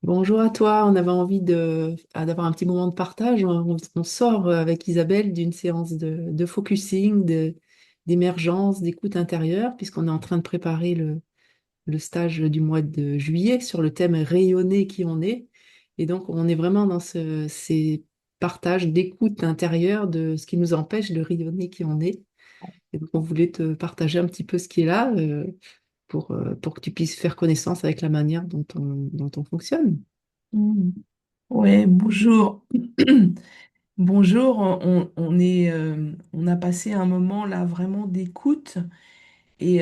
Bonjour à toi, on avait envie d'avoir un petit moment de partage. On sort avec Isabelle d'une séance de focusing, d'émergence, d'écoute intérieure, puisqu'on est en train de préparer le stage du mois de juillet sur le thème rayonner qui on est. Et donc, on est vraiment dans ces partages d'écoute intérieure de ce qui nous empêche de rayonner qui on est. Et donc, on voulait te partager un petit peu ce qui est là pour que tu puisses faire connaissance avec la manière dont on fonctionne. Mm. Ouais, bonjour. Bonjour, on a passé un moment là vraiment d'écoute et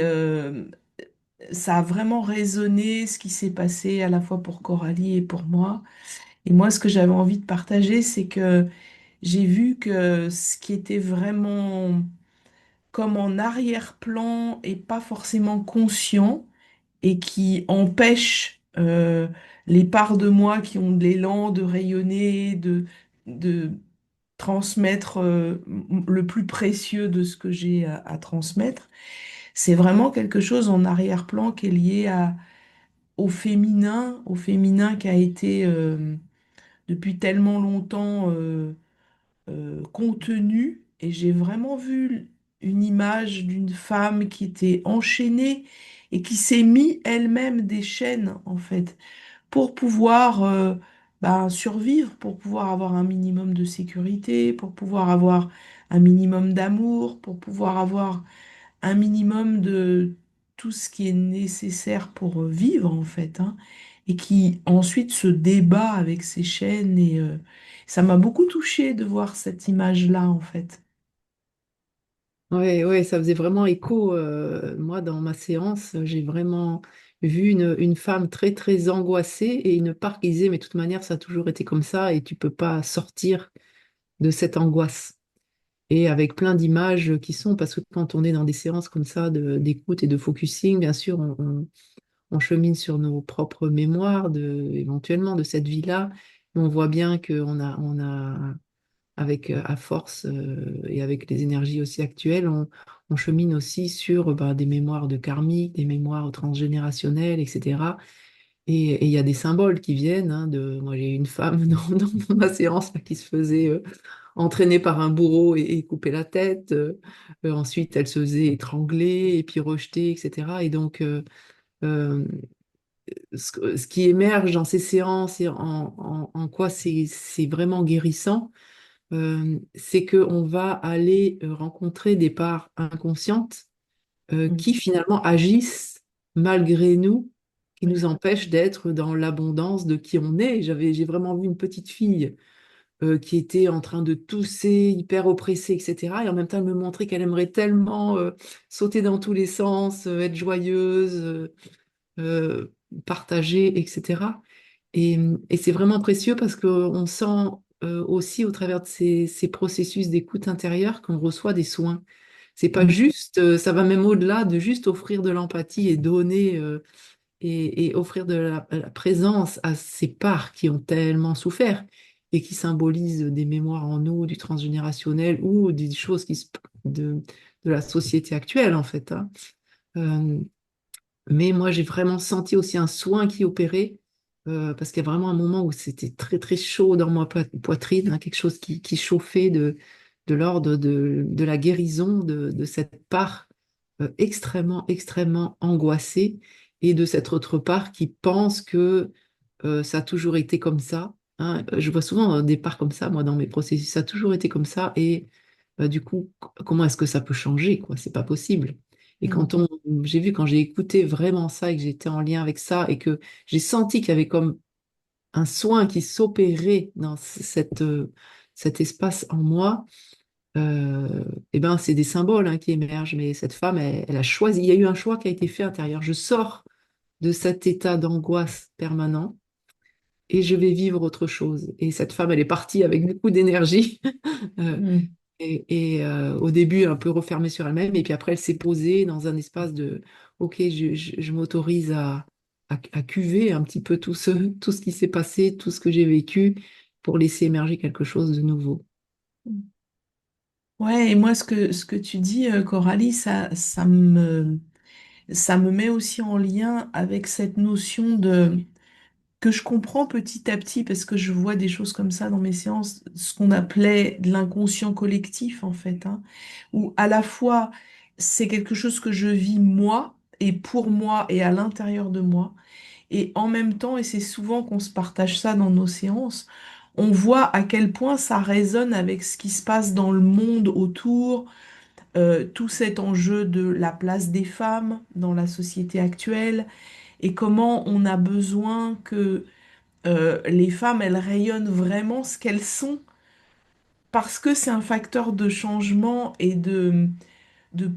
ça a vraiment résonné ce qui s'est passé à la fois pour Coralie et pour moi. Et moi, ce que j'avais envie de partager, c'est que j'ai vu que ce qui était vraiment comme en arrière-plan et pas forcément conscient et qui empêche les parts de moi qui ont de l'élan de rayonner, de transmettre le plus précieux de ce que j'ai à transmettre. C'est vraiment quelque chose en arrière-plan qui est lié au féminin qui a été depuis tellement longtemps contenu. Et j'ai vraiment vu une image d'une femme qui était enchaînée et qui s'est mis elle-même des chaînes, en fait, pour pouvoir survivre, pour pouvoir avoir un minimum de sécurité, pour pouvoir avoir un minimum d'amour, pour pouvoir avoir un minimum de tout ce qui est nécessaire pour vivre, en fait, hein, et qui ensuite se débat avec ses chaînes. Et ça m'a beaucoup touchée de voir cette image-là, en fait. Ouais, ouais, ça faisait vraiment écho. Moi, dans ma séance, j'ai vraiment vu une femme très, très angoissée et une part qui disait, mais de toute manière, ça a toujours été comme ça et tu peux pas sortir de cette angoisse. Et avec plein d'images qui sont, parce que quand on est dans des séances comme ça d'écoute et de focusing, bien sûr, on chemine sur nos propres mémoires éventuellement de cette vie-là. Mais on voit bien qu'on a avec à force et avec les énergies aussi actuelles, on chemine aussi sur des mémoires de karmique, des mémoires transgénérationnelles, etc. Et il y a des symboles qui viennent. Moi, j'ai eu une femme dans ma séance là, qui se faisait entraîner par un bourreau et couper la tête. Ensuite, elle se faisait étrangler et puis rejeter, etc. Et donc, euh, ce qui émerge dans ces séances et en quoi c'est vraiment guérissant, c'est qu'on va aller rencontrer des parts inconscientes Mm. qui finalement agissent malgré nous, qui Ouais. nous empêchent d'être dans l'abondance de qui on est. J'ai vraiment vu une petite fille qui était en train de tousser, hyper oppressée, etc. Et en même temps, elle me montrait qu'elle aimerait tellement sauter dans tous les sens, être joyeuse, euh, partager, etc. Et c'est vraiment précieux parce qu'on sent aussi au travers de ces processus d'écoute intérieure qu'on reçoit des soins. C'est pas Mm. juste, ça va même au-delà de juste offrir de l'empathie et donner et offrir de la présence à ces parts qui ont tellement souffert et qui symbolisent des mémoires en nous, du transgénérationnel ou des choses de la société actuelle en fait. Euh, mais moi, j'ai vraiment senti aussi un soin qui opérait, parce qu'il y a vraiment un moment où c'était très, très chaud dans ma poitrine, hein, quelque chose qui chauffait de l'ordre de la guérison de cette part extrêmement, extrêmement angoissée et de cette autre part qui pense que ça a toujours été comme ça, hein. Je vois souvent des parts comme ça, moi, dans mes processus, ça a toujours été comme ça et du coup, comment est-ce que ça peut changer, quoi? C'est pas possible. Et Mm. j'ai vu, quand j'ai écouté vraiment ça et que j'étais en lien avec ça et que j'ai senti qu'il y avait comme un soin qui s'opérait dans cet espace en moi, eh ben, c'est des symboles hein, qui émergent. Mais cette femme, elle a choisi, il y a eu un choix qui a été fait intérieur. Je sors de cet état d'angoisse permanent et je vais vivre autre chose. Et cette femme, elle est partie avec beaucoup d'énergie. Euh, Mm. au début, un peu refermée sur elle-même, et puis après, elle s'est posée dans un espace de, OK, je m'autorise à cuver un petit peu tout ce qui s'est passé, tout ce que j'ai vécu, pour laisser émerger quelque chose de nouveau. Mm. Ouais, et moi, ce que tu dis, Coralie, ça me met aussi en lien avec cette notion que je comprends petit à petit parce que je vois des choses comme ça dans mes séances, ce qu'on appelait de l'inconscient collectif en fait, hein, où à la fois c'est quelque chose que je vis moi et pour moi et à l'intérieur de moi, et en même temps, et c'est souvent qu'on se partage ça dans nos séances, on voit à quel point ça résonne avec ce qui se passe dans le monde autour, tout cet enjeu de la place des femmes dans la société actuelle et comment on a besoin que les femmes, elles rayonnent vraiment ce qu'elles sont parce que c'est un facteur de changement et de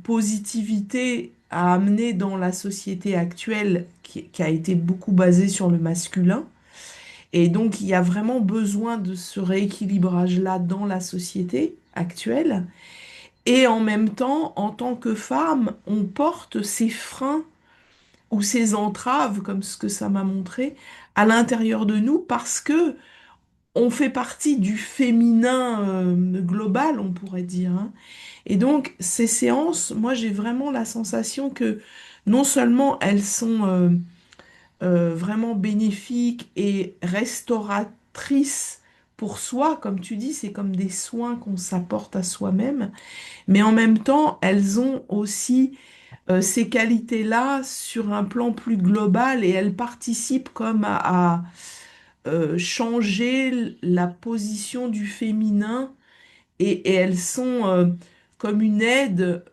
positivité à amener dans la société actuelle qui a été beaucoup basée sur le masculin. Et donc, il y a vraiment besoin de ce rééquilibrage-là dans la société actuelle. Et en même temps, en tant que femme, on porte ces freins ou ces entraves, comme ce que ça m'a montré, à l'intérieur de nous parce que on fait partie du féminin global, on pourrait dire, hein. Et donc, ces séances, moi, j'ai vraiment la sensation que non seulement elles sont vraiment bénéfiques et restauratrices pour soi, comme tu dis, c'est comme des soins qu'on s'apporte à soi-même, mais en même temps, elles ont aussi ces qualités-là sur un plan plus global et elles participent comme à changer la position du féminin et elles sont comme une aide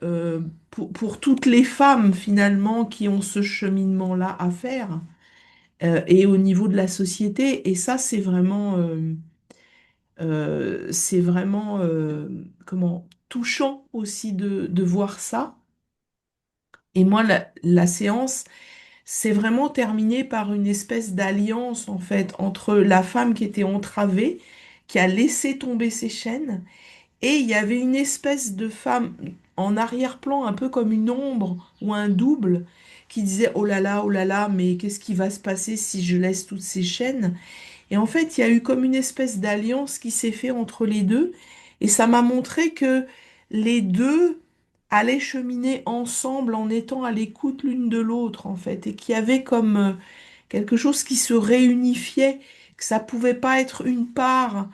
pour toutes les femmes finalement qui ont ce cheminement-là à faire et au niveau de la société. Et ça, c'est vraiment comment, touchant aussi de voir ça. Et moi, la séance s'est vraiment terminée par une espèce d'alliance en fait entre la femme qui était entravée, qui a laissé tomber ses chaînes, et il y avait une espèce de femme en arrière-plan, un peu comme une ombre ou un double, qui disait oh là là, mais qu'est-ce qui va se passer si je laisse toutes ces chaînes? Et en fait, il y a eu comme une espèce d'alliance qui s'est fait entre les deux, et ça m'a montré que les deux allaient cheminer ensemble en étant à l'écoute l'une de l'autre, en fait, et qu'il y avait comme quelque chose qui se réunifiait, que ça pouvait pas être une part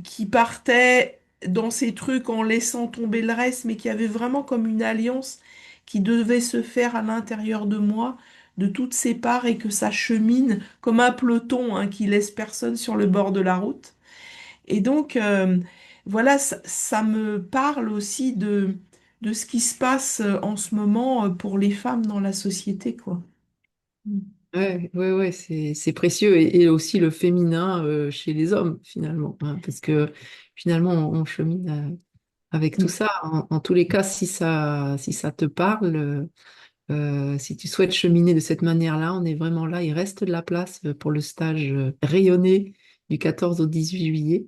qui partait dans ces trucs en laissant tomber le reste, mais qui avait vraiment comme une alliance qui devait se faire à l'intérieur de moi, de toutes ces parts, et que ça chemine comme un peloton hein, qui laisse personne sur le bord de la route. Et donc, voilà, ça me parle aussi de ce qui se passe en ce moment pour les femmes dans la société, quoi. Mm. Ouais, ouais, ouais, c'est précieux et aussi le féminin chez les hommes finalement, hein, parce que finalement on chemine avec tout Mm. ça. En tous les cas, si ça te parle, si tu souhaites cheminer de cette manière-là, on est vraiment là. Il reste de la place pour le stage rayonné du 14 au 18 juillet.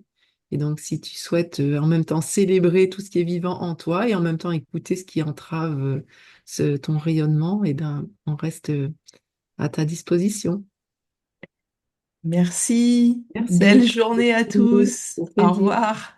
Et donc, si tu souhaites en même temps célébrer tout ce qui est vivant en toi et en même temps écouter ce qui entrave ton rayonnement, eh ben, on reste à ta disposition. Merci. Merci. Belle journée à tous. Au Au plaisir. revoir.